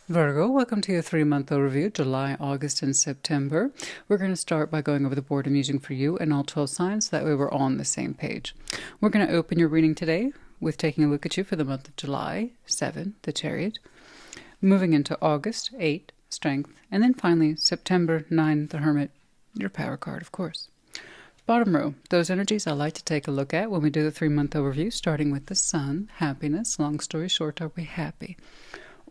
Virgo, welcome to your 3-month overview, July, August, and September. We're going to start by going over the board I'm using for you and all 12 signs, so that way we're all on the same page. We're going to open your reading today with taking a look at you for the month of July, 7, the Chariot, moving into August, 8, Strength, and then finally September, 9, the Hermit, your power card, of course. Bottom row, those energies I like to take a look at when we do the 3-month overview, starting with the Sun, happiness. Long story short, are we happy?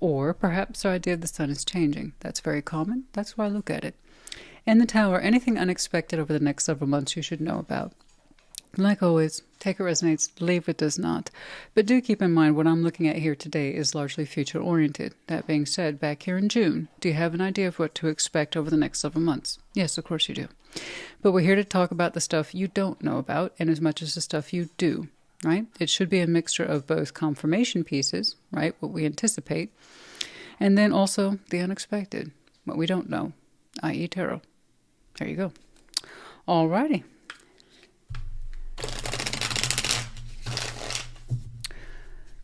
Or perhaps our idea of the Sun is changing. That's very common. That's why I look at it. And the Tower, anything unexpected over the next several months you should know about. Like always, take it resonates, leave it does not. But do keep in mind what I'm looking at here today is largely future-oriented. That being said, back here in June, do you have an idea of what to expect over the next several months? Yes, of course you do. But we're here to talk about the stuff you don't know about, and as much as the stuff you do. Right? It should be a mixture of both confirmation pieces, right, what we anticipate, and then also the unexpected, what we don't know, i.e. tarot. There you go. Alrighty.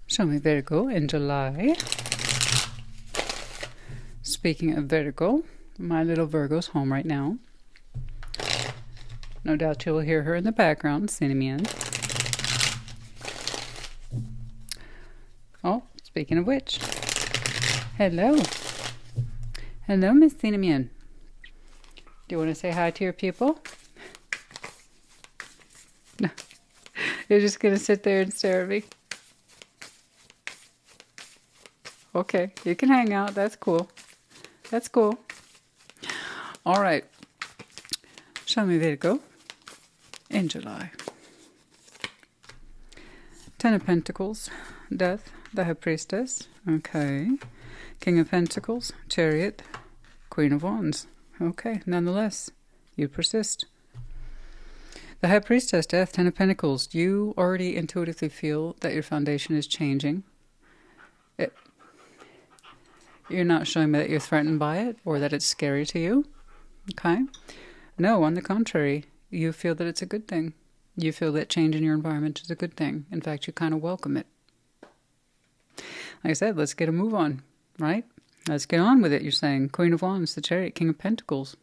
Show me Virgo in July. Speaking of Virgo, my little Virgo's home right now. No doubt you will hear her in the background, cinnamon. Oh, speaking of which, hello. Hello, Miss Cinnamon. Do you want to say hi to your people? No. You're just going to sit there and stare at me? Okay, you can hang out. That's cool. That's cool. All right. Show me Virgo in July. 10 of Pentacles, Death, the High Priestess, okay. King of Pentacles, Chariot, Queen of Wands, okay. Nonetheless, you persist. The High Priestess, Death, 10 of Pentacles, you already intuitively feel that your foundation is changing. You're not showing me that you're threatened by it or that it's scary to you, okay. No, on the contrary, you feel that it's a good thing. You feel that change in your environment is a good thing. In fact, you kind of welcome it. Like I said, let's get a move on, right? Let's get on with it, you're saying. Queen of Wands, the Chariot, King of Pentacles.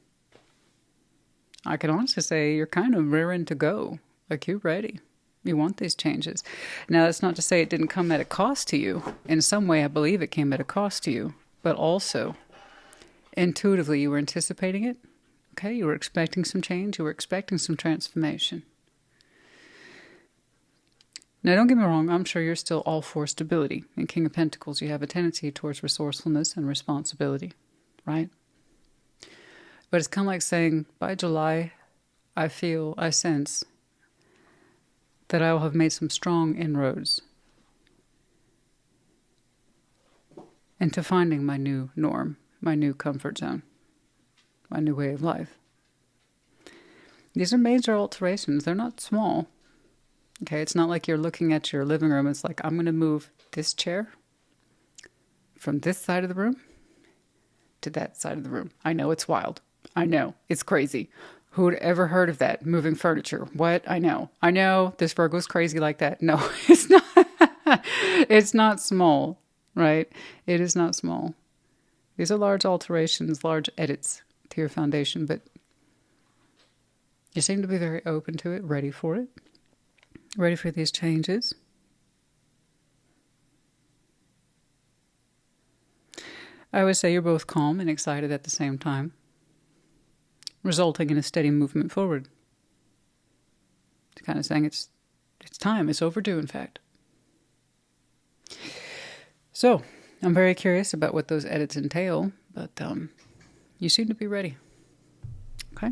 I can honestly say you're kind of raring to go. Like you're ready. You want these changes. Now, that's not to say it didn't come at a cost to you. In some way, I believe it came at a cost to you. But also, intuitively, you were anticipating it. Okay, you were expecting some change. You were expecting some transformation. Now, don't get me wrong, I'm sure you're still all for stability. In King of Pentacles, you have a tendency towards resourcefulness and responsibility, right? But it's kind of like saying, by July, I sense that I will have made some strong inroads into finding my new norm, my new comfort zone, my new way of life. These are major alterations. They're not small. Okay, it's not like you're looking at your living room. It's like, I'm going to move this chair from this side of the room to that side of the room. I know it's wild. I know it's crazy. Who would ever heard of that? Moving furniture. What? I know this Virgo's crazy like that. No, it's not. It's not small, right? It is not small. These are large alterations, large edits to your foundation, but you seem to be very open to it, ready for it. Ready for these changes. I would say you're both calm and excited at the same time, resulting in a steady movement forward. It's kind of saying it's time, it's overdue, in fact. So, I'm very curious about what those edits entail, but you seem to be ready. Okay?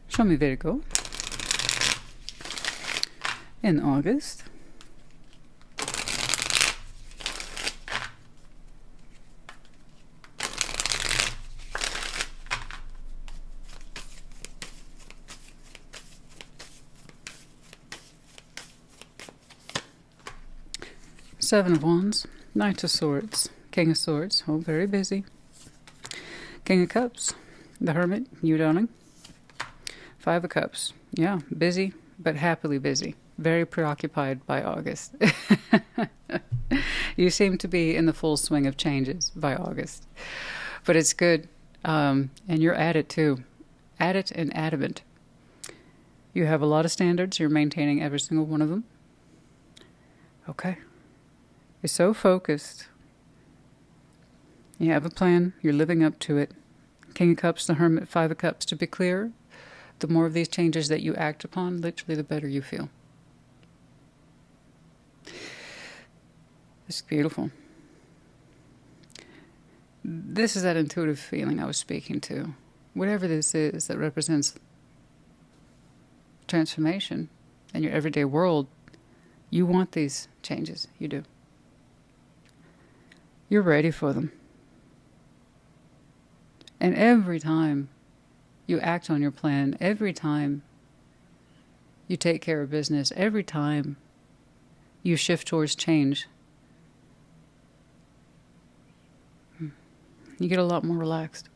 Show me Virgo in August. Seven of Wands, Knight of Swords, King of Swords, oh, very busy. King of Cups, the Hermit, you darling. Five of Cups, yeah, busy, but happily busy. Very preoccupied by August. You seem to be in the full swing of changes by August. But it's good. And you're at it too. At it and adamant. You have a lot of standards. You're maintaining every single one of them. Okay. You're so focused. You have a plan. You're living up to it. King of Cups, the Hermit, Five of Cups. To be clear, the more of these changes that you act upon, literally the better you feel. It's beautiful. This is that intuitive feeling I was speaking to. Whatever this is that represents transformation in your everyday world, you want these changes. You do. You're ready for them. And every time you act on your plan, every time you take care of business, every time you shift towards change, you get a lot more relaxed.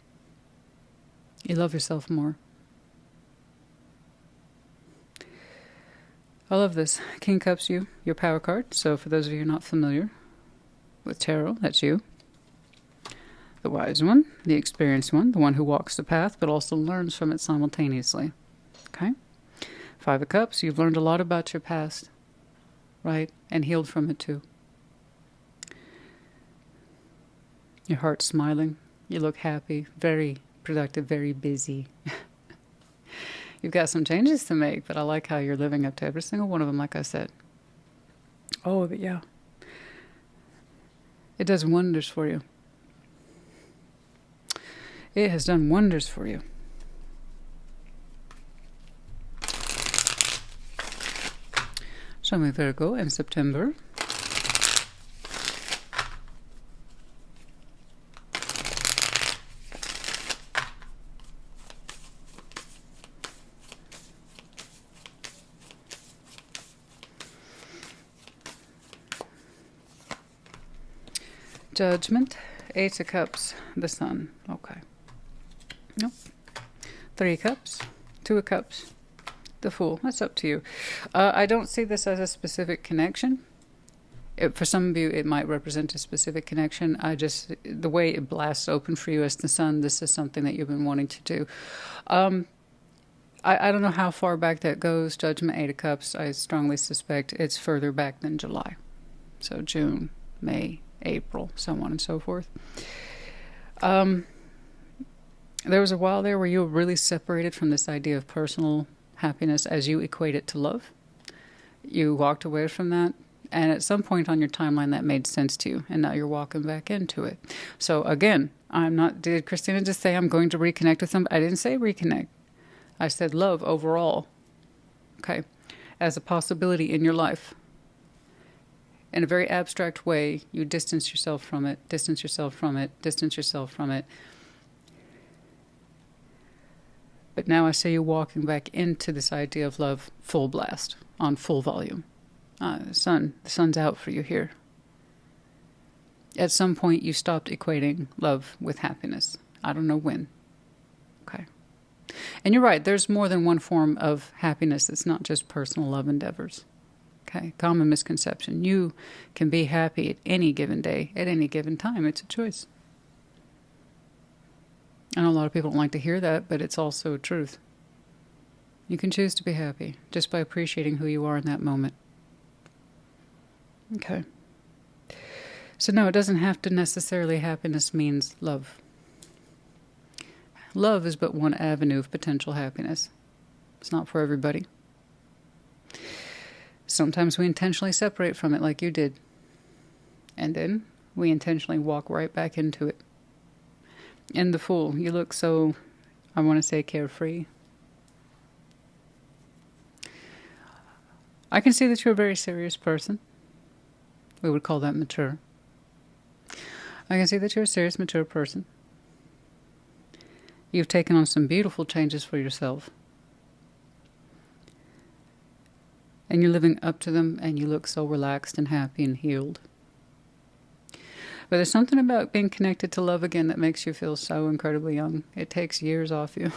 You love yourself more. I love this. King Cups, your power card. So for those of you who are not familiar with tarot, that's you. The wise one, the experienced one, the one who walks the path but also learns from it simultaneously. Okay? Five of Cups, you've learned a lot about your past, right? And healed from it too. Your heart's smiling. You look happy, very productive, very busy. You've got some changes to make, but I like how you're living up to every single one of them, like I said. Oh, but yeah. It does wonders for you. It has done wonders for you. Show me Virgo in September. Judgment, Eight of Cups, the Sun. Okay. Nope. Three of Cups, Two of Cups, the Fool. That's up to you. I don't see this as a specific connection. For some of you, it might represent a specific connection. The way it blasts open for you as the Sun, this is something that you've been wanting to do. I don't know how far back that goes. Judgment, Eight of Cups, I strongly suspect it's further back than July. So June, May, April, so on and so forth. There was a while there where you were really separated from this idea of personal happiness as you equate it to love. You walked away from that, and at some point on your timeline that made sense to you, and now you're walking back into it. So again, did Christina just say I'm going to reconnect with them? I didn't say reconnect. I said love overall. Okay. As a possibility in your life. In a very abstract way, you distance yourself from it, distance yourself from it, distance yourself from it. But now I see you walking back into this idea of love full blast, on full volume. The sun's out for you here. At some point, you stopped equating love with happiness. I don't know when. Okay. And you're right, there's more than one form of happiness. It's not just personal love endeavors. Okay, common misconception. You can be happy at any given day, at any given time. It's a choice. I know a lot of people don't like to hear that, but it's also truth. You can choose to be happy just by appreciating who you are in that moment. Okay. So no, it doesn't have to necessarily happiness means love. Love is but one avenue of potential happiness. It's not for everybody. Sometimes we intentionally separate from it like you did. And then we intentionally walk right back into it. And the Fool, you look so, I want to say, carefree. I can see that you're a very serious person. We would call that mature. I can see that you're a serious, mature person. You've taken on some beautiful changes for yourself. And you're living up to them, and you look so relaxed and happy and healed. But there's something about being connected to love again that makes you feel so incredibly young. It takes years off you.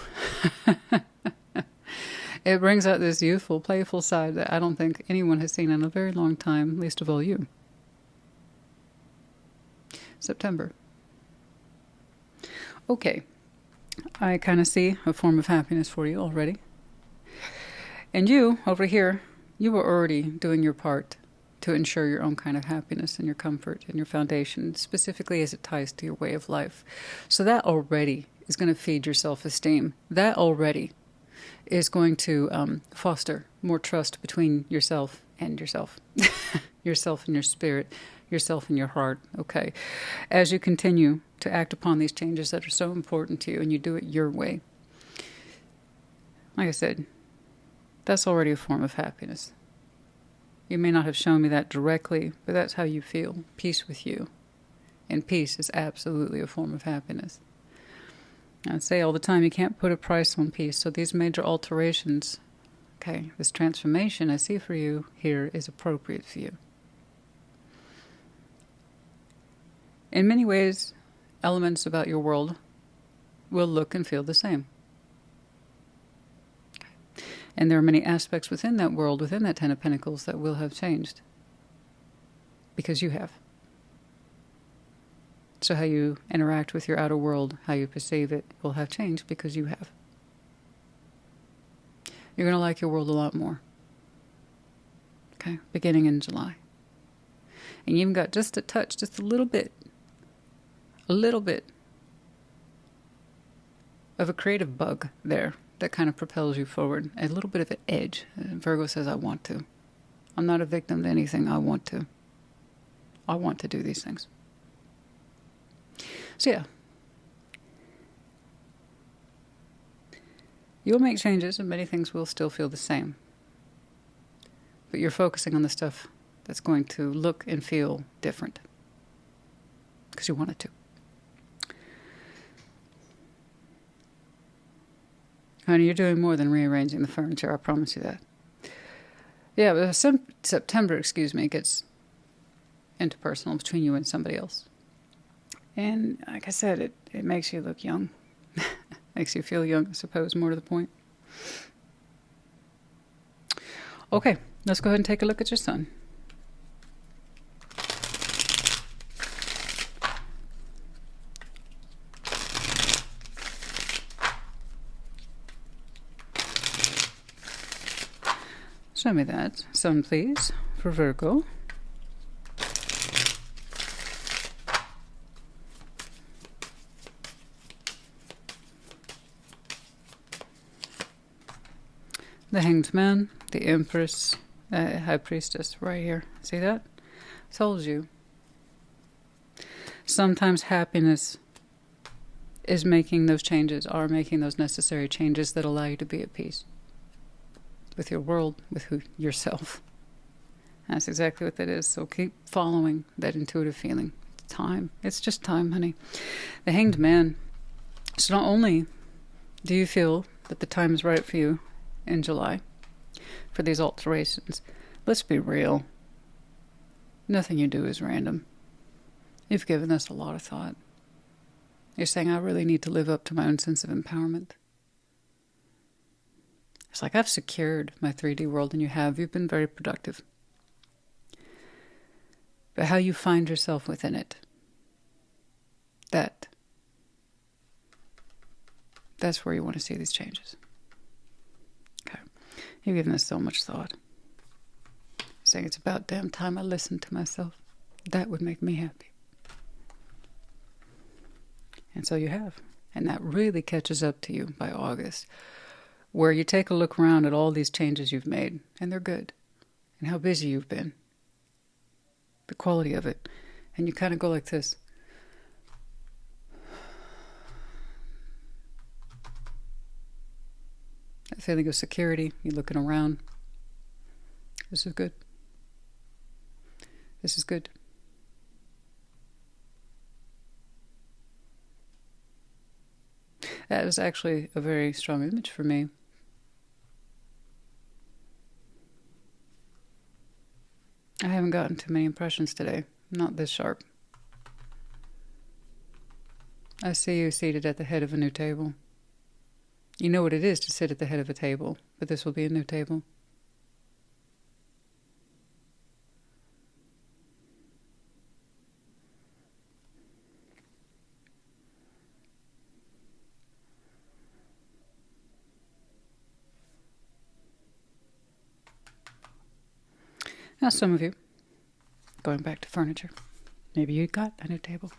It brings out this youthful, playful side that I don't think anyone has seen in a very long time, least of all you. September. Okay, I kind of see a form of happiness for you already. And you, over here, you were already doing your part to ensure your own kind of happiness and your comfort and your foundation, specifically as it ties to your way of life. So that already is going to feed your self-esteem. That already is going to foster more trust between yourself and yourself. Yourself and your spirit, yourself and your heart, okay? As you continue to act upon these changes that are so important to you and you do it your way. Like I said, that's already a form of happiness. You may not have shown me that directly, but that's how you feel. Peace with you. And peace is absolutely a form of happiness. I say all the time, you can't put a price on peace. So these major alterations, okay, this transformation I see for you here is appropriate for you. In many ways, elements about your world will look and feel the same. And there are many aspects within that world, within that Ten of Pentacles, that will have changed. Because you have. So how you interact with your outer world, how you perceive it, will have changed because you have. You're going to like your world a lot more. Okay? Beginning in July. And you even got just a touch, just a little bit of a creative bug there that kind of propels you forward. A little bit of an edge. Virgo says, I want to. I'm not a victim to anything. I want to. I want to do these things. So yeah. You'll make changes and many things will still feel the same. But you're focusing on the stuff that's going to look and feel different. Because you want it to. Honey, you're doing more than rearranging the furniture, I promise you that. Yeah, but September, gets interpersonal between you and somebody else. And like I said, it makes you look young. Makes you feel young, I suppose, more to the point. Okay, let's go ahead and take a look at your sun. Show me that. Sun, please, for Virgo. The Hanged Man, the Empress, High Priestess, right here. See that? Told you. Sometimes happiness is making those changes, are making those necessary changes that allow you to be at peace. With your world, with yourself. That's exactly what that is. So keep following that intuitive feeling. It's time. It's just time, honey. The Hanged Man. So not only do you feel that the time is right for you in July for these alterations, let's be real. Nothing you do is random. You've given this a lot of thought. You're saying, I really need to live up to my own sense of empowerment. It's like I've secured my 3D world, and you have. You've been very productive. But how you find yourself within it, that's where you want to see these changes. Okay. You've given this so much thought. Saying it's about damn time I listened to myself. That would make me happy. And so you have. And that really catches up to you by August, where you take a look around at all these changes you've made, and they're good, and how busy you've been, the quality of it, and you kind of go like this. That feeling of security, you're looking around. This is good. This is good. That was actually a very strong image for me. I haven't gotten too many impressions today. Not this sharp. I see you seated at the head of a new table. You know what it is to sit at the head of a table, but this will be a new table. Now, some of you, going back to furniture, maybe you got a new table.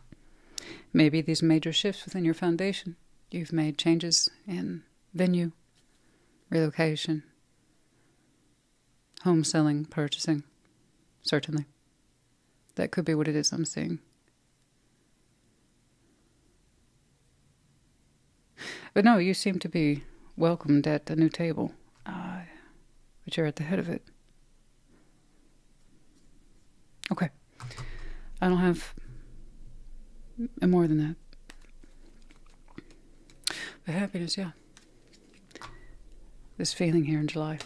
Maybe these major shifts within your foundation. You've made changes in venue, relocation, home selling, purchasing. Certainly. That could be what it is I'm seeing. But no, you seem to be welcomed at a new table. But you're at the head of it. Okay. I don't have more than that. But happiness, yeah. This feeling here in July.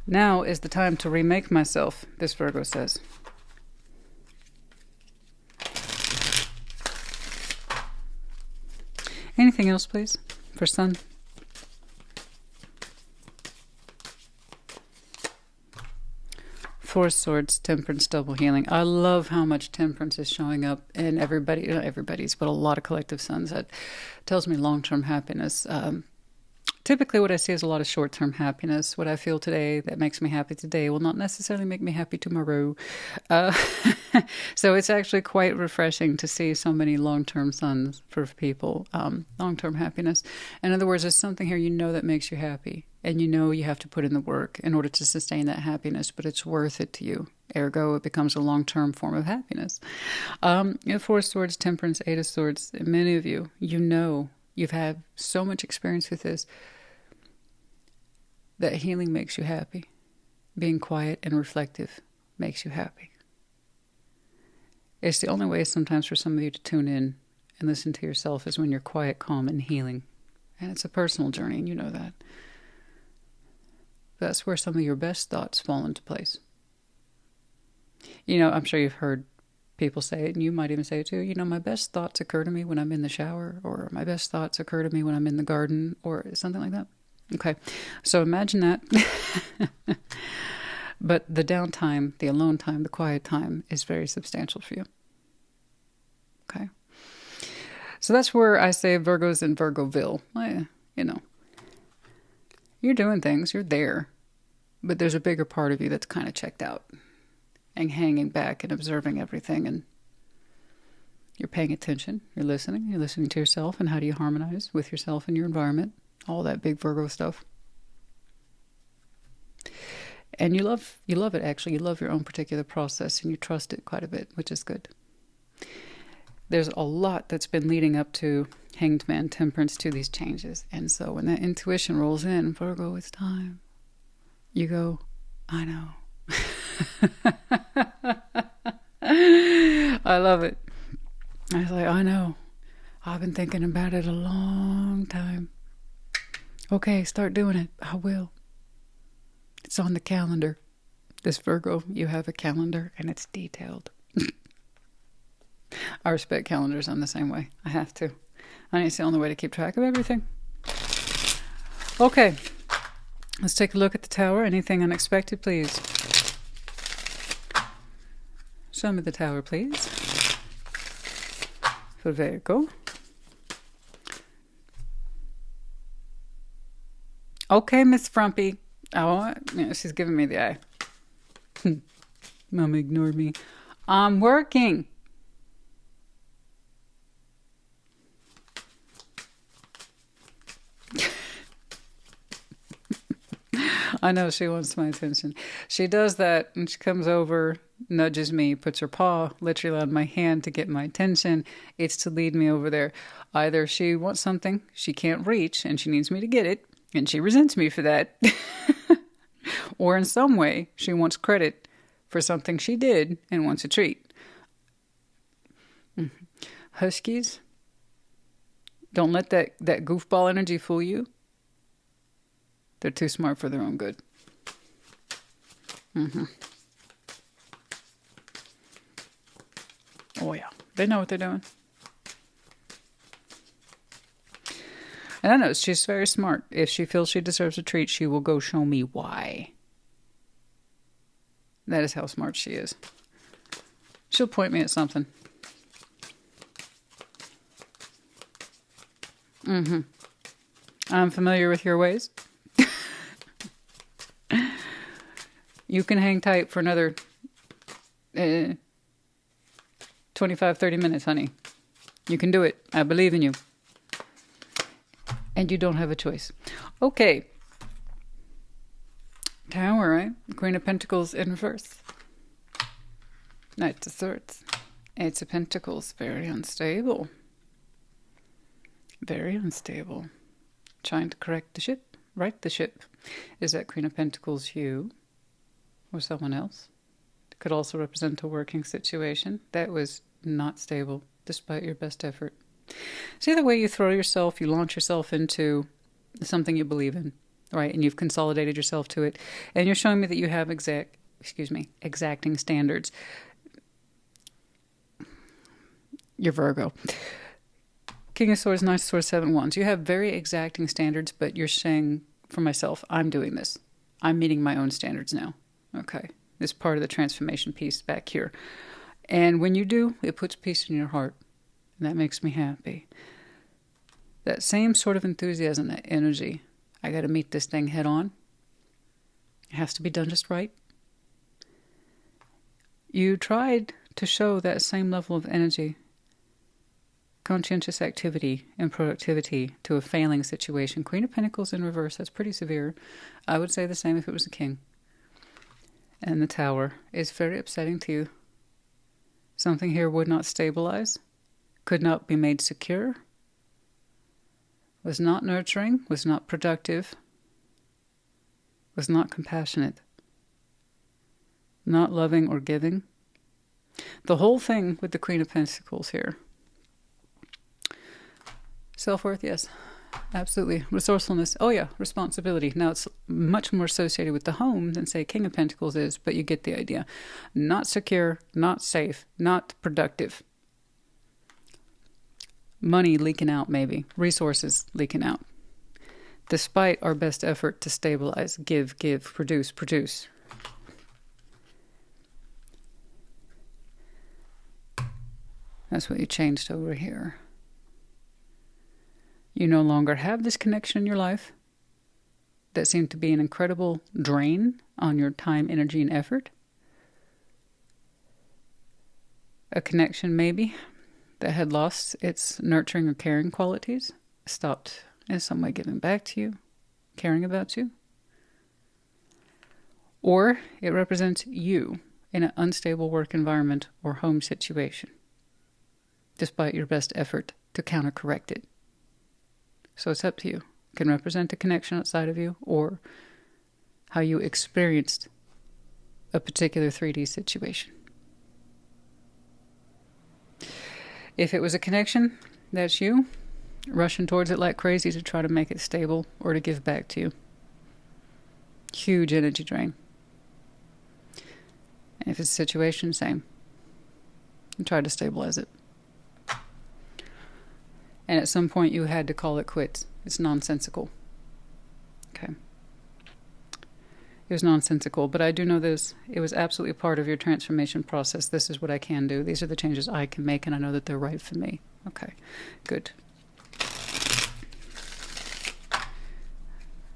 Now is the time to remake myself, this Virgo says. Anything else, please, for Sun? Four Swords, Temperance, Double Healing. I love how much temperance is showing up in everybody, not everybody's, but a lot of collective suns. That tells me long-term happiness. Typically what I see is a lot of short-term happiness. What I feel today that makes me happy today will not necessarily make me happy tomorrow. So it's actually quite refreshing to see so many long-term suns for people. Long-term happiness. In other words, there's something here you know that makes you happy. And you know you have to put in the work in order to sustain that happiness, but it's worth it to you. Ergo, it becomes a long-term form of happiness. Four Swords, Temperance, Eight of Swords. Many of you, you know, you've had so much experience with this, that healing makes you happy. Being quiet and reflective makes you happy. It's the only way sometimes for some of you to tune in and listen to yourself is when you're quiet, calm, and healing. And it's a personal journey, and you know that. That's where some of your best thoughts fall into place. You know, I'm sure you've heard people say it, and you might even say it too. You know, my best thoughts occur to me when I'm in the shower, or my best thoughts occur to me when I'm in the garden, or something like that. Okay, so imagine that. But the downtime, the alone time, the quiet time is very substantial for you. Okay. So that's where I say Virgo's in Virgoville. You know, you're doing things, you're there, but there's a bigger part of you that's kind of checked out and hanging back and observing everything, and you're paying attention, you're listening to yourself, and how do you harmonize with yourself and your environment, all that big Virgo stuff. And you love it, actually. You love your own particular process, and you trust it quite a bit, which is good. There's a lot that's been leading up to Hanged Man, Temperance, to these changes. And so when that intuition rolls in, Virgo, it's time. You go, I know. I love it. I was like, I know. I've been thinking about it a long time. Okay, start doing it. I will. It's on the calendar. This Virgo, you have a calendar, and it's detailed. I respect calendars. I'm the same way. I have to. I think it's the only way to keep track of everything. Okay. Let's take a look at the Tower. Anything unexpected, please? Show me the Tower, please. For Virgo. Okay, Miss Frumpy. Oh, yeah, she's giving me the eye. Mom ignored me. I'm working. I know she wants my attention. She does that, and she comes over, nudges me, puts her paw literally on my hand to get my attention. It's to lead me over there. Either she wants something she can't reach, and she needs me to get it, and she resents me for that. Or in some way, she wants credit for something she did and wants a treat. Huskies, don't let that goofball energy fool you. They're too smart for their own good. Oh, yeah. They know what they're doing. And I know she's very smart. If she feels she deserves a treat, she will go show me why. That is how smart she is. She'll point me at something. I'm familiar with your ways. You can hang tight for another 25, 30 minutes, honey. You can do it. I believe in you. And you don't have a choice. Okay. Tower, right? Queen of Pentacles in reverse. Knight of Swords. Eight of Pentacles. Very unstable. Very unstable. Trying to correct the ship. Right the ship. Is that Queen of Pentacles you? Or someone else? It could also represent a working situation. That was not stable, despite your best effort. See the way you throw yourself, you launch yourself into something you believe in, right? And you've consolidated yourself to it. And you're showing me that you have exacting standards. You're Virgo. King of Swords, Knight of Swords, Seven of Wands. You have very exacting standards, but you're saying, for myself, I'm doing this. I'm meeting my own standards now. Okay. This part of the transformation piece back here. And when you do, it puts peace in your heart. And that makes me happy. That same sort of enthusiasm, that energy. I got to meet this thing head on. It has to be done just right. You tried to show that same level of energy, conscientious activity, and productivity to a failing situation. Queen of Pentacles in reverse, that's pretty severe. I would say the same if it was a king. And the Tower is very upsetting to you. Something here would not stabilize, could not be made secure, was not nurturing, was not productive, was not compassionate, not loving or giving. The whole thing with the Queen of Pentacles here. Self-worth, yes. Absolutely. Resourcefulness. Oh yeah, responsibility. Now it's much more associated with the home than say King of Pentacles is, but you get the idea. Not secure, not safe, not productive. Money leaking out maybe. Resources leaking out. Despite our best effort to stabilize, give, produce. That's what you changed over here. You no longer have this connection in your life that seemed to be an incredible drain on your time, energy, and effort. A connection, maybe, that had lost its nurturing or caring qualities, stopped in some way giving back to you, caring about you. Or it represents you in an unstable work environment or home situation, despite your best effort to counter-correct it. So it's up to you. It can represent a connection outside of you or how you experienced a particular 3D situation. If it was a connection, that's you rushing towards it like crazy to try to make it stable or to give back to you. Huge energy drain. And if it's a situation, same. And try to stabilize it. And at some point you had to call it quits. It's nonsensical. Okay. It was nonsensical, but I do know this. It was absolutely part of your transformation process. This is what I can do. These are the changes I can make, and I know that they're right for me. Okay, good.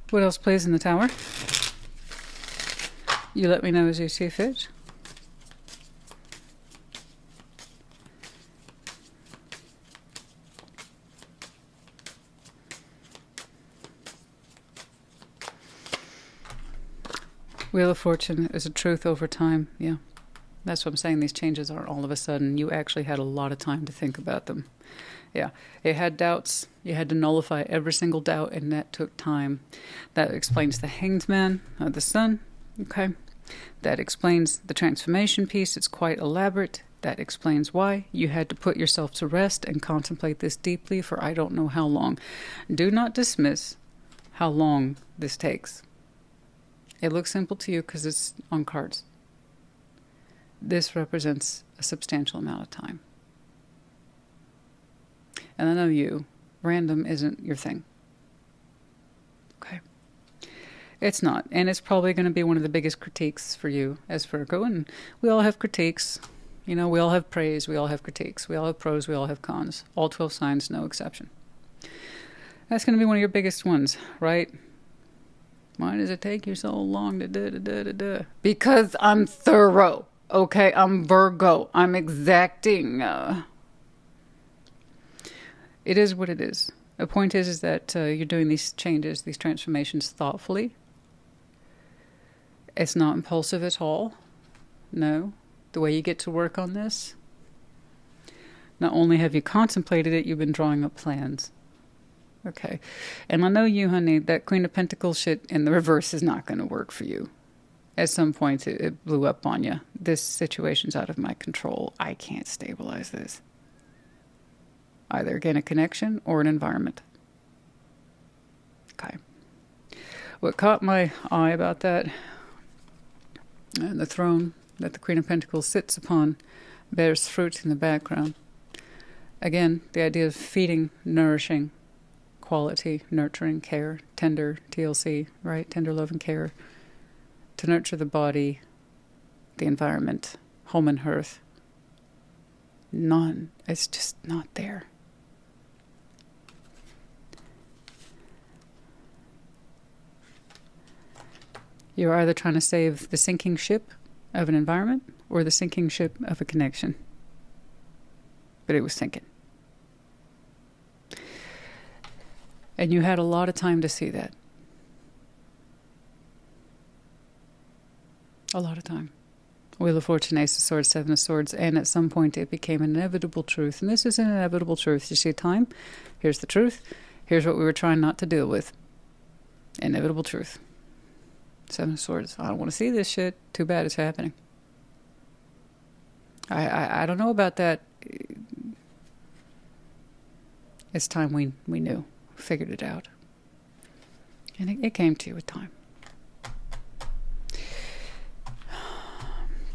What else plays in the Tower? You let me know as you see fit. Wheel of Fortune is a truth over time. Yeah, that's what I'm saying. These changes aren't all of a sudden. You actually had a lot of time to think about them. Yeah, it had doubts. You had to nullify every single doubt, and that took time. That explains the Hanged Man, the Sun. Okay, that explains the transformation piece. It's quite elaborate. That explains why you had to put yourself to rest and contemplate this deeply for I don't know how long. Do not dismiss how long this takes. It looks simple to you because it's on cards. This represents a substantial amount of time. And I know you, random isn't your thing. Okay. It's not. And it's probably going to be one of the biggest critiques for you as Virgo. And we all have critiques. You know, we all have praise. We all have critiques. We all have pros. We all have cons. All 12 signs, no exception. That's going to be one of your biggest ones, right? Why does it take you so long to da-da-da-da-da? Because I'm thorough. Okay, I'm Virgo. I'm exacting. It is what it is. The point is that you're doing these changes, these transformations thoughtfully. It's not impulsive at all. No. The way you get to work on this, not only have you contemplated it, you've been drawing up plans. Okay. And I know you, honey, that Queen of Pentacles shit in the reverse is not going to work for you. At some point, it blew up on you. This situation's out of my control. I can't stabilize this. Either again, a connection or an environment. Okay. What caught my eye about that, and the throne that the Queen of Pentacles sits upon bears fruit in the background. Again, the idea of feeding, nourishing, quality, nurturing, care, tender, TLC, right? Tender love and care. To nurture the body, the environment, home and hearth. None. It's just not there. You're either trying to save the sinking ship of an environment or the sinking ship of a connection. But it was sinking. And you had a lot of time to see that. A lot of time. Wheel of Fortune, Ace of Swords, Seven of Swords, and at some point it became an inevitable truth. And this is an inevitable truth. You see time? Here's the truth. Here's what we were trying not to deal with. Inevitable truth. Seven of Swords. I don't want to see this shit. Too bad it's happening. I don't know about that. It's time we knew. Figured it out. And it came to you with time.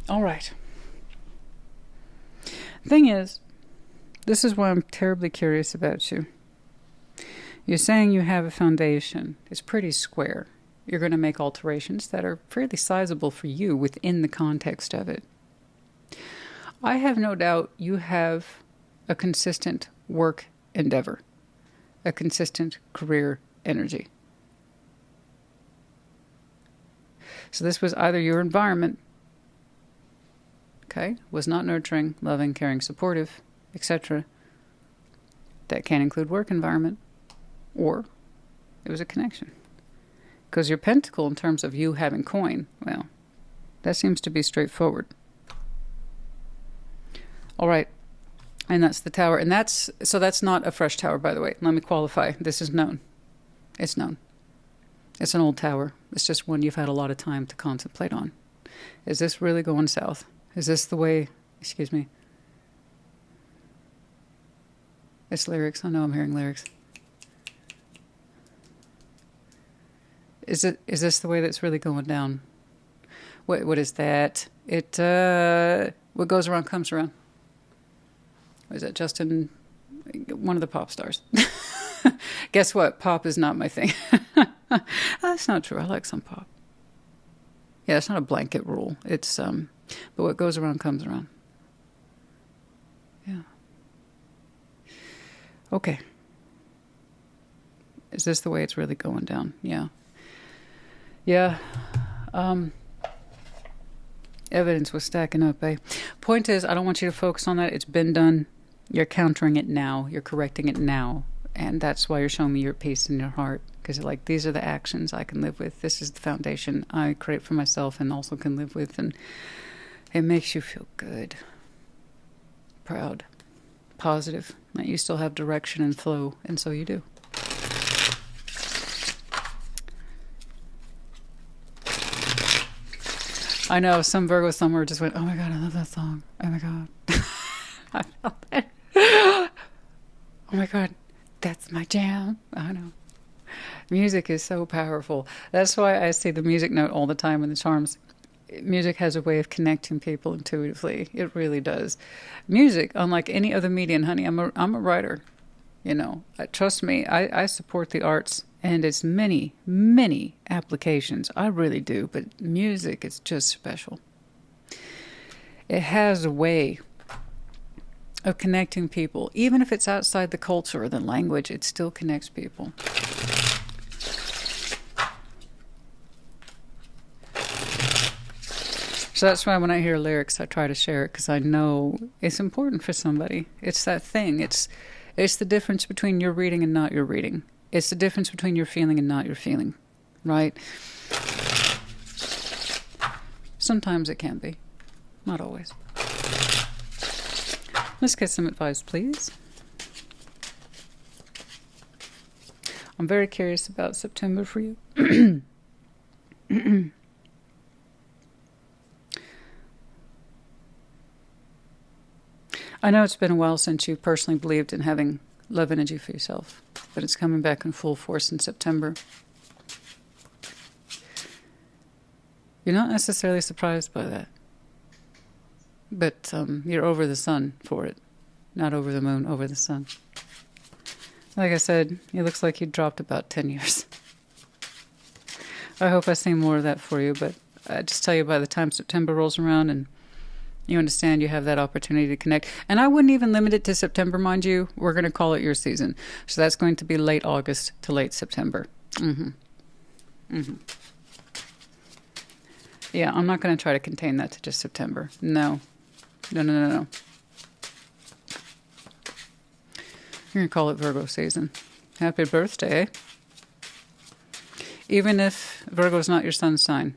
All right. Thing is, this is why I'm terribly curious about you. You're saying you have a foundation. It's pretty square. You're going to make alterations that are fairly sizable for you within the context of it. I have no doubt you have a consistent work endeavor, a consistent career energy. So this was either your environment, okay, was not nurturing, loving, caring, supportive, etc. That can include work environment, or it was a connection. Because your pentacle, in terms of you having coin, well, that seems to be straightforward. All right. And that's the tower. And that's not a fresh tower, by the way. Let me qualify. This is known. It's known. It's an old tower. It's just one you've had a lot of time to contemplate on. Is this really going south? Is this the way, excuse me. It's lyrics. I know I'm hearing lyrics. Is this the way that's really going down? What is that? What goes around comes around. Was that Justin? One of the pop stars. Guess what? Pop is not my thing. That's not true. I like some pop. Yeah, it's not a blanket rule. It's but what goes around comes around. Yeah. Okay. Is this the way it's really going down? Yeah. Yeah. Evidence was stacking up, eh? Point is, I don't want you to focus on that. It's been done. You're countering it now. You're correcting it now. And that's why you're showing me your peace in your heart. Because like, these are the actions I can live with. This is the foundation I create for myself and also can live with. And it makes you feel good. Proud. Positive. That you still have direction and flow. And so you do. I know some Virgo somewhere just went, oh my God, I love that song. Oh my God. I felt that. Oh my God, that's my jam. I know. Music is so powerful. That's why I say the music note all the time in the charms. Music has a way of connecting people intuitively. It really does. Music, unlike any other medium, honey, I'm a writer. You know, trust me, I support the arts. And it's many, many applications. I really do. But music is just special. It has a way of connecting people. Even if it's outside the culture or the language, it still connects people. So that's why when I hear lyrics, I try to share it because I know it's important for somebody. It's that thing. It's the difference between your reading and not your reading. It's the difference between your feeling and not your feeling, right? Sometimes it can be. Not always. Let's get some advice, please. I'm very curious about September for you. I know it's been a while since you personally believed in having love energy for yourself, but it's coming back in full force in September. You're not necessarily surprised by that, but you're over the sun for it. Not over the moon, over the sun. Like I said, it looks like you dropped about 10 years. I hope I see more of that for you, but I just tell you, by the time September rolls around and you understand you have that opportunity to connect. And I wouldn't even limit it to September, mind you. We're going to call it your season. So that's going to be late August to late September. Yeah, I'm not going to try to contain that to just September. No. You're going to call it Virgo season. Happy birthday. Even if Virgo is not your sun sign.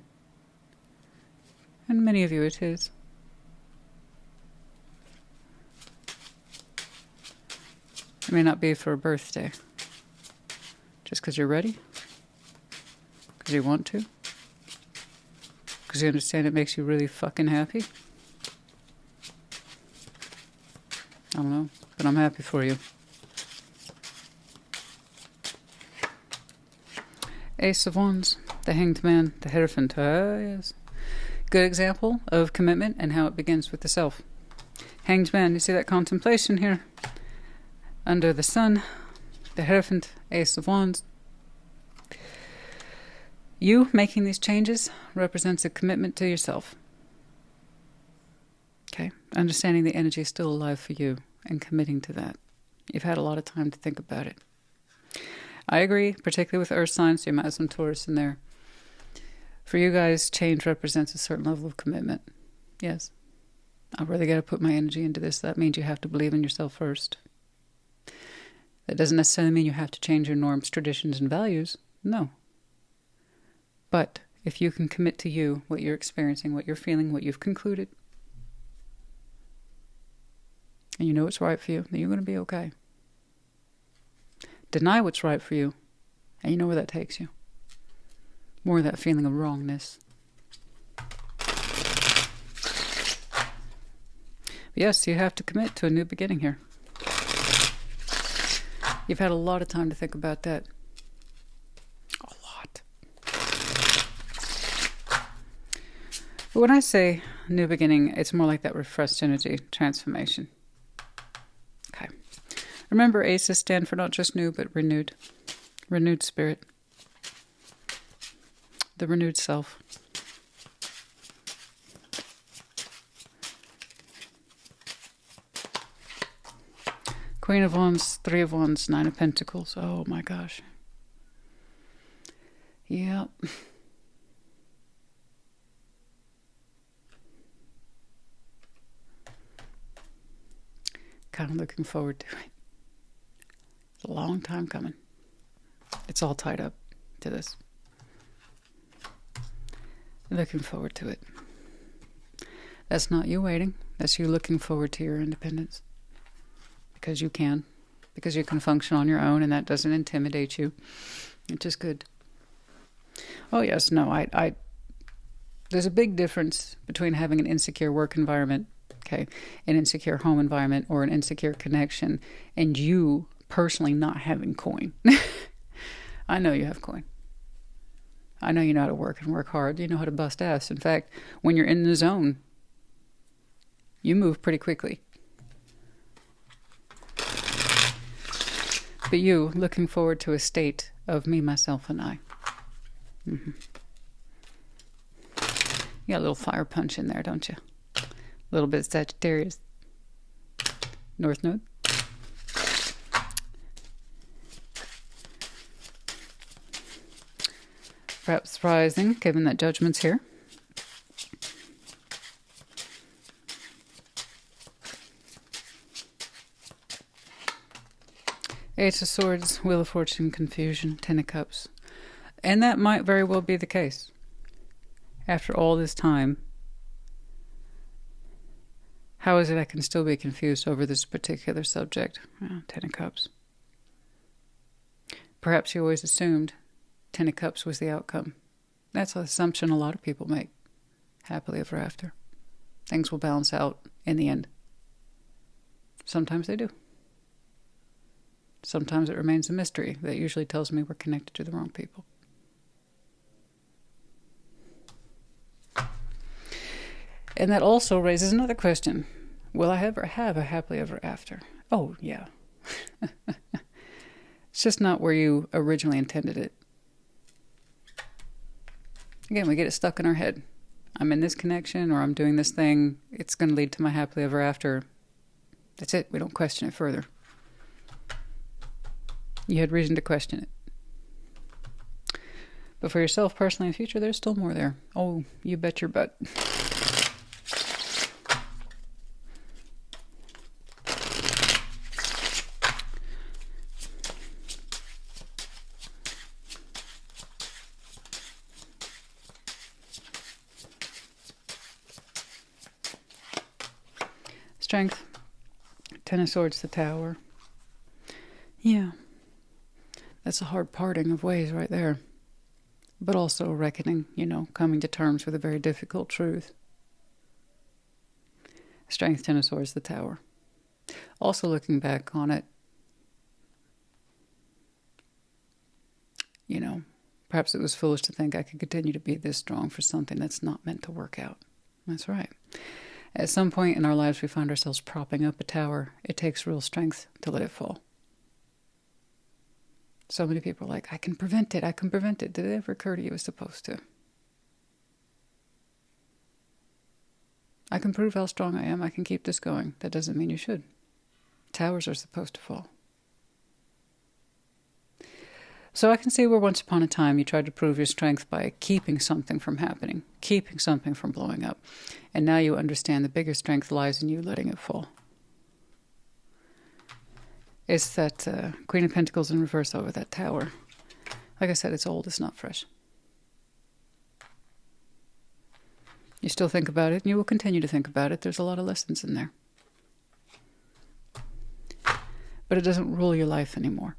And many of you it is. It may not be for a birthday. Just because you're ready? Because you want to? Because you understand it makes you really fucking happy? I don't know, but I'm happy for you. Ace of Wands, the Hanged Man, the Hierophant. Yes. Good example of commitment and how it begins with the self. Hanged Man, you see that contemplation here? Under the sun, the Hierophant, Ace of Wands. You making these changes represents a commitment to yourself. Okay, understanding the energy is still alive for you and committing to that. You've had a lot of time to think about it. I agree, particularly with earth signs, so you might have some Taurus in there. For you guys, change represents a certain level of commitment. Yes. I really got to put my energy into this. That means you have to believe in yourself first. That doesn't necessarily mean you have to change your norms, traditions, and values. No. But if you can commit to you, what you're experiencing, what you're feeling, what you've concluded, and you know what's right for you, then you're going to be okay. Deny what's right for you, and you know where that takes you. More of that feeling of wrongness. But yes, you have to commit to a new beginning here. You've had a lot of time to think about that. A lot. But when I say new beginning, it's more like that refreshed energy, transformation. Okay. Remember, aces stand for not just new, but renewed. Renewed spirit. The renewed self. Queen of Wands, Three of Wands, Nine of Pentacles. Oh my gosh. Yep. Kind of looking forward to it. It's a long time coming. It's all tied up to this. Looking forward to it. That's not you waiting. That's you looking forward to your independence. Because you can. Because you can function on your own and that doesn't intimidate you. Which is good. Oh yes, no, I there's a big difference between having an insecure work environment, okay, an insecure home environment, or an insecure connection, and you personally not having coin. I know you have coin. I know you know how to work and work hard. You know how to bust ass. In fact, when you're in the zone, you move pretty quickly. But you, looking forward to a state of me, myself, and I. Mm-hmm. You got a little fire punch in there, don't you? A little bit of Sagittarius. North Node. Perhaps rising, given that Judgment's here. Ace of Swords, Wheel of Fortune, confusion, Ten of Cups. And that might very well be the case. After all this time, how is it I can still be confused over this particular subject? Well, Ten of Cups. Perhaps you always assumed Ten of Cups was the outcome. That's an assumption a lot of people make. Happily ever after. Things will balance out in the end. Sometimes they do. Sometimes it remains a mystery. That usually tells me we're connected to the wrong people. And that also raises another question. Will I ever have a happily ever after? Oh, yeah. It's just not where you originally intended it. Again, we get it stuck in our head. I'm in this connection, or I'm doing this thing. It's going to lead to my happily ever after. That's it. We don't question it further. You had reason to question it. But for yourself, personally, in the future, there's still more there. Oh, you bet your butt. Strength. Ten of Swords, the Tower. Yeah. That's a hard parting of ways right there. But also a reckoning, coming to terms with a very difficult truth. Strength, Ten of Swords, the Tower. Also looking back on it, perhaps it was foolish to think I could continue to be this strong for something that's not meant to work out. That's right. At some point in our lives, we find ourselves propping up a tower. It takes real strength to let it fall. So many people are like, I can prevent it. Did it ever occur to you it was supposed to? I can prove how strong I am. I can keep this going. That doesn't mean you should. Towers are supposed to fall. So I can see where once upon a time you tried to prove your strength by keeping something from happening, keeping something from blowing up. And now you understand the bigger strength lies in you letting it fall. It's that Queen of Pentacles in reverse over that tower. Like I said, it's old, it's not fresh. You still think about it, and you will continue to think about it. There's a lot of lessons in there. But it doesn't rule your life anymore.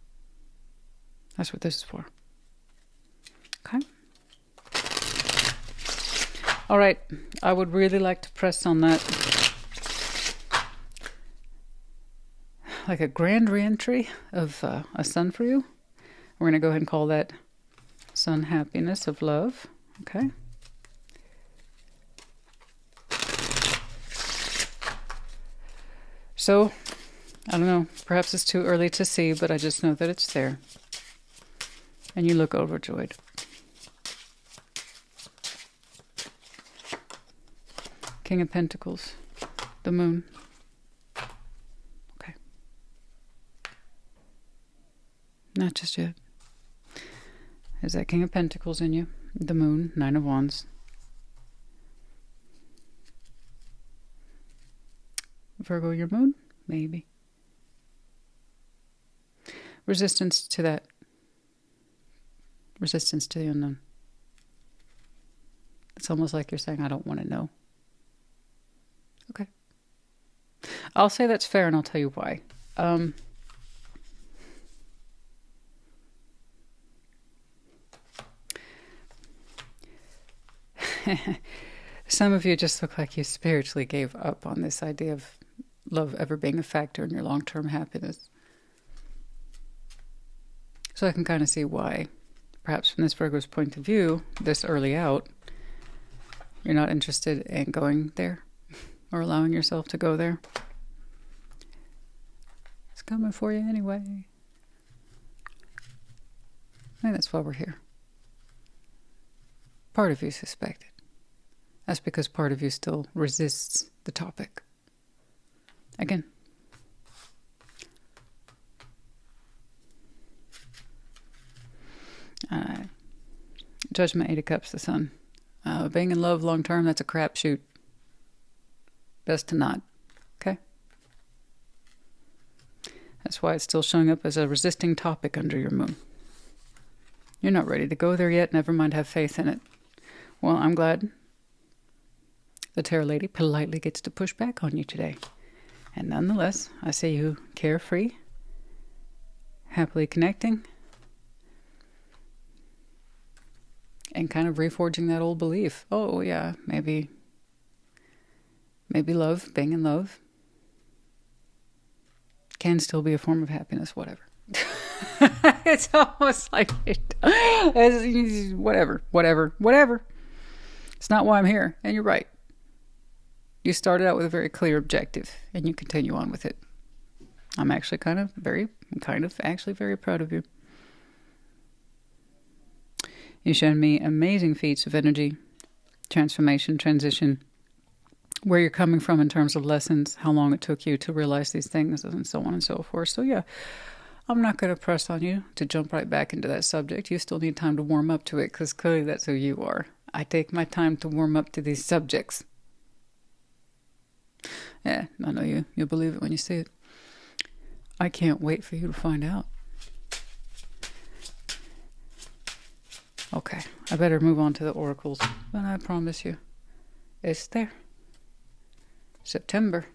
That's what this is for. Okay? All right. I would really like to press on that. Like a grand re-entry of a sun for you. We're going to go ahead and call that sun happiness of love. Okay? So, I don't know. Perhaps it's too early to see, but I just know that it's there. And you look overjoyed. King of Pentacles, the moon. Okay. Not just yet. Is that King of Pentacles in you? The moon, Nine of Wands. Virgo, your moon? Maybe. Resistance to that. Resistance to the unknown. It's almost like you're saying, I don't want to know. Okay. I'll say that's fair, and I'll tell you why. Some of you just look like you spiritually gave up on this idea of love ever being a factor in your long-term happiness. So I can kind of see why. Perhaps from this Virgo's point of view, this early out, you're not interested in going there or allowing yourself to go there. It's coming for you anyway. I think that's why we're here. Part of you suspected. That's because part of you still resists the topic. Again. Judgment, Eight of Cups, the Sun. Being in love long term, that's a crapshoot. Best to not. Okay? That's why it's still showing up as a resisting topic under your moon. You're not ready to go there yet. Never mind, have faith in it. Well, I'm glad the tarot lady politely gets to push back on you today. And nonetheless, I see you carefree, happily connecting, and kind of reforging that old belief. Oh, yeah, maybe love, being in love, can still be a form of happiness, whatever. It's almost like whatever. It's not why I'm here. And you're right. You started out with a very clear objective, and you continue on with it. I'm actually very proud of you. You've shown me amazing feats of energy, transformation, transition, where you're coming from in terms of lessons, how long it took you to realize these things, and so on and so forth. So yeah, I'm not going to press on you to jump right back into that subject. You still need time to warm up to it, because clearly that's who you are. I take my time to warm up to these subjects. Yeah, I know you'll believe it when you see it. I can't wait for you to find out. Okay, I better move on to the oracles, but I promise you, it's there. September.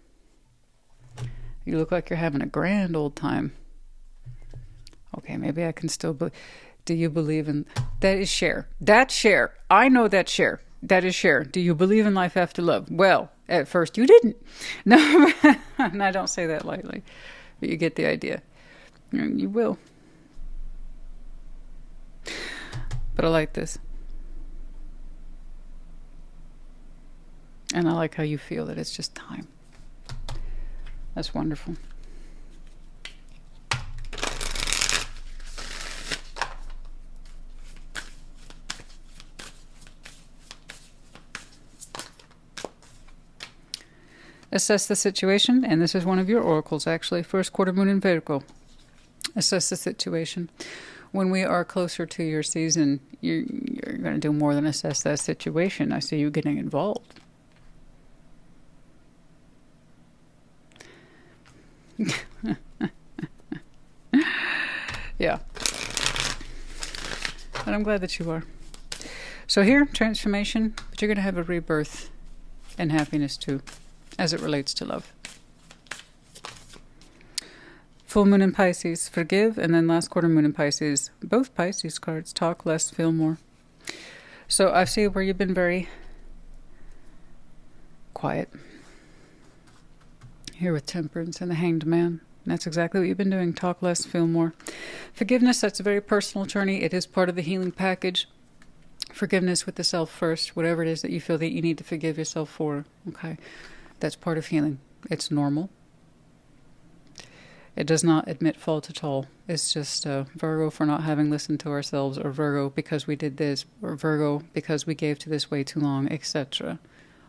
You look like you're having a grand old time. Okay, maybe I can still do you believe in... That is share. That's share. I know that's share. That is share. Do you believe in life after love? Well, at first you didn't. No, and I don't say that lightly, but you get the idea. You will. But I like this. And I like how you feel that it's just time. That's wonderful. Assess the situation, and this is one of your oracles actually. First quarter moon in Virgo. Assess the situation. When we are closer to your season, you're going to do more than assess that situation. I see you getting involved. Yeah. And I'm glad that you are. So here, transformation, but you're going to have a rebirth and happiness too, as it relates to love. Full moon in Pisces, forgive, and then last quarter moon in Pisces. Both Pisces cards, talk less, feel more. So I see where you've been very quiet. Here with Temperance and the Hanged Man. And that's exactly what you've been doing. Talk less, feel more. Forgiveness, that's a very personal journey. It is part of the healing package. Forgiveness with the self first. Whatever it is that you feel that you need to forgive yourself for. Okay. That's part of healing. It's normal. It does not admit fault at all. It's just Virgo for not having listened to ourselves, or Virgo because we did this, or Virgo because we gave to this way too long, etc.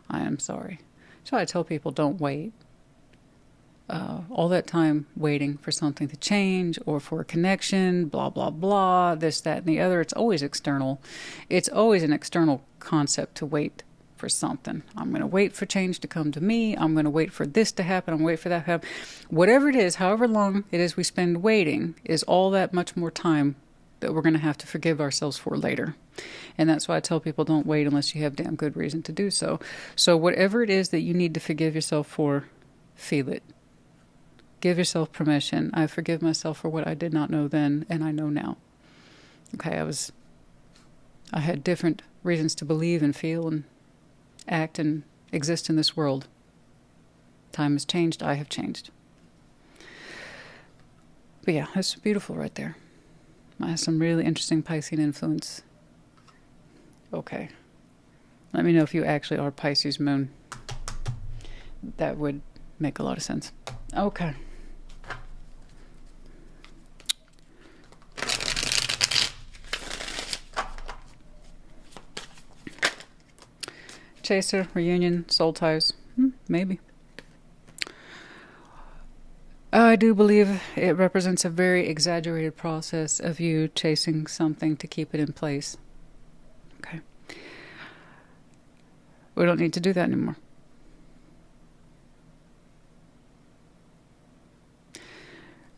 I am sorry. So I tell people, don't wait. All that time waiting for something to change or for a connection, blah, blah, blah, this, that, and the other. It's always external. It's always an external concept to wait for something. I'm going to wait for change to come to me. I'm going to wait for this to happen. I'm going to wait for that to happen. Whatever it is, however long it is we spend waiting, is all that much more time that we're going to have to forgive ourselves for later. And that's why I tell people, don't wait unless you have damn good reason to do so. So whatever it is that you need to forgive yourself for, feel it. Give yourself permission. I forgive myself for what I did not know then, and I know now. Okay, I had different reasons to believe and feel and act and exist in this world. Time has changed. I have changed. But yeah, that's beautiful right there. I have some really interesting Piscean influence. Okay. Let me know if you actually are Pisces moon. That would make a lot of sense. Okay. Chaser, reunion, soul ties. Maybe. I do believe it represents a very exaggerated process of you chasing something to keep it in place. Okay. We don't need to do that anymore.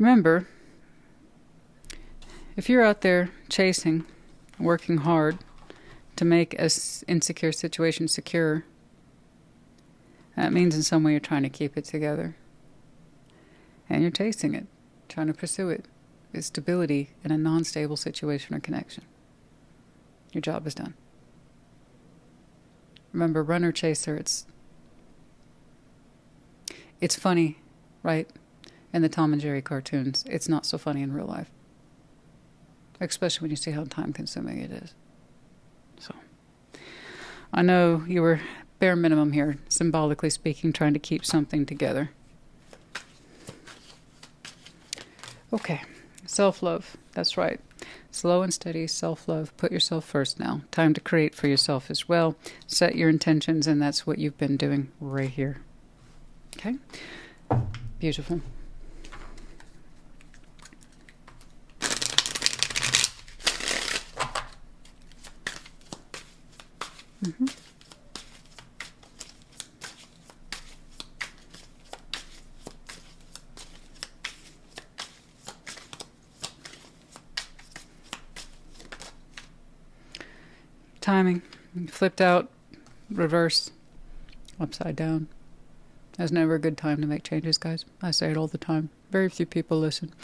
Remember, if you're out there chasing, working hard to make an insecure situation secure, that means in some way you're trying to keep it together. And you're chasing it, trying to pursue it with stability in a non-stable situation or connection. Your job is done. Remember, runner, chaser, it's funny, right? In the Tom and Jerry cartoons. It's not so funny in real life. Especially when you see how time-consuming it is. So, I know you were bare minimum here, symbolically speaking, trying to keep something together. Okay, self-love. That's right. Slow and steady self-love. Put yourself first now. Time to create for yourself as well. Set your intentions, and that's what you've been doing right here. Okay? Beautiful. Mm-hmm. Timing. Flipped out, reverse, upside down. There's never a good time to make changes, guys. I say it all the time. Very few people listen.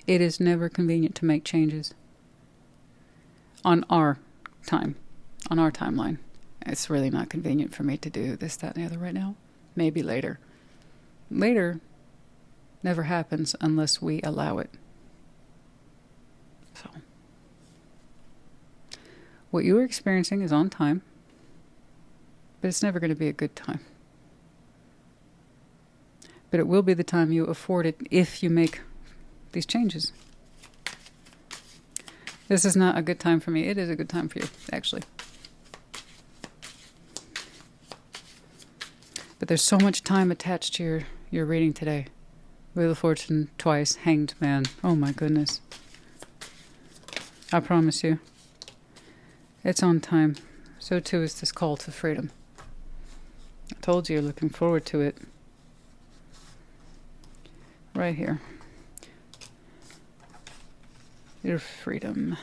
It is never convenient to make changes on our time, on our timeline. It's really not convenient for me to do this, that, and the other right now. Maybe later. Later never happens unless we allow it. So, what you are experiencing is on time, but it's never going to be a good time. But it will be the time you afford it if you make these changes. This is not a good time for me. It is a good time for you, actually. But there's so much time attached to your reading today. Wheel of Fortune twice, Hanged Man. Oh my goodness. I promise you. It's on time. So too is this call to freedom. I told you you're looking forward to it. Right here. Your freedom.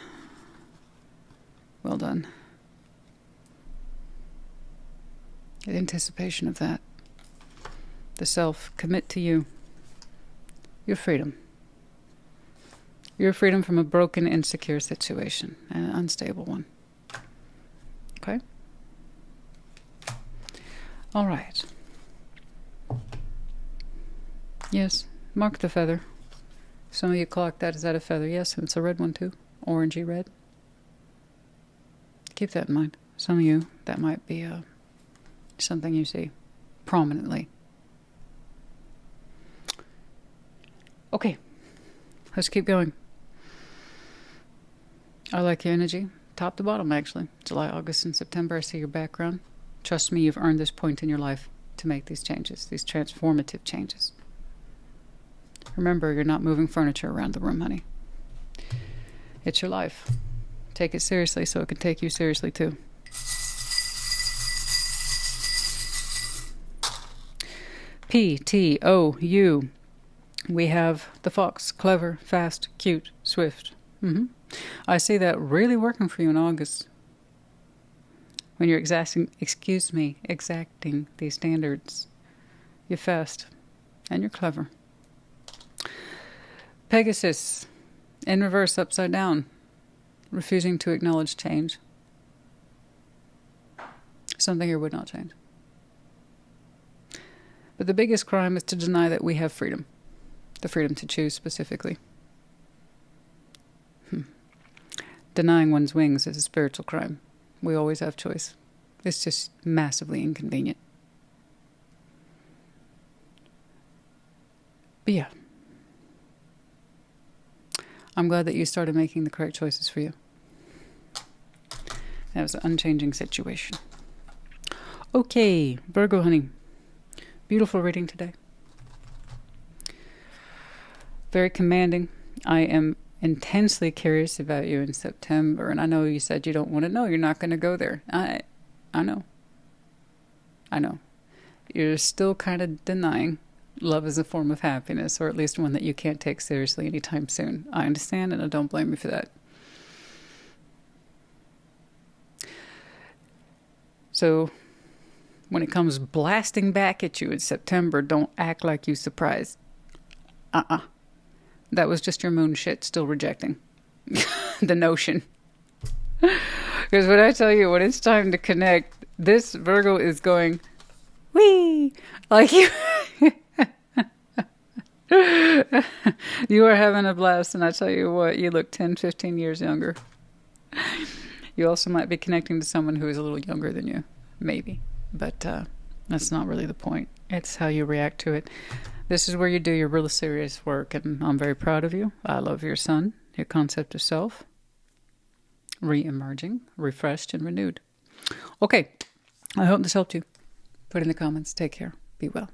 Well done. In anticipation of that. The self. Commit to you. Your freedom. Your freedom from a broken, insecure situation. And an unstable one. Okay? All right. Yes, mark the feather. Some of you clocked that. Is that a feather? Yes, and it's a red one too. Orangey red. Keep that in mind. Some of you, that might be something you see prominently. Okay, let's keep going. I like your energy. Top to bottom, actually. July, August, and September. I see your background. Trust me, you've earned this point in your life to make these changes, these transformative changes. Remember, you're not moving furniture around the room, honey. It's your life. Take it seriously so it can take you seriously, too. P-T-O-U. We have the fox. Clever, fast, cute, swift. I see that really working for you in August. When you're exacting these standards. You're fast and you're clever. Pegasus, in reverse, upside down, refusing to acknowledge change. Something here would not change. But the biggest crime is to deny that we have freedom. The freedom to choose specifically. Denying one's wings is a spiritual crime. We always have choice. It's just massively inconvenient. But yeah. I'm glad that you started making the correct choices for you. That was an unchanging situation. Okay, Virgo, honey. Beautiful reading today. Very commanding. I am intensely curious about you in September, and I know you said you don't want to know. You're not going to go there. I know. You're still kind of denying love is a form of happiness, or at least one that you can't take seriously anytime soon. I understand, and I don't blame you for that. So when it comes blasting back at you in September, don't act like you surprised. That was just your moon shit still rejecting the notion. Because when I tell you, when it's time to connect, this Virgo is going, wee! Like you... You are having a blast, and I tell you what, you look 10, 15 years younger. You also might be connecting to someone who is a little younger than you, maybe. But that's not really the point. It's how you react to it. This is where you do your really serious work, and I'm very proud of you. I love your sun, your concept of self, re-emerging, refreshed, and renewed. Okay, I hope this helped you. Put in the comments. Take care. Be well.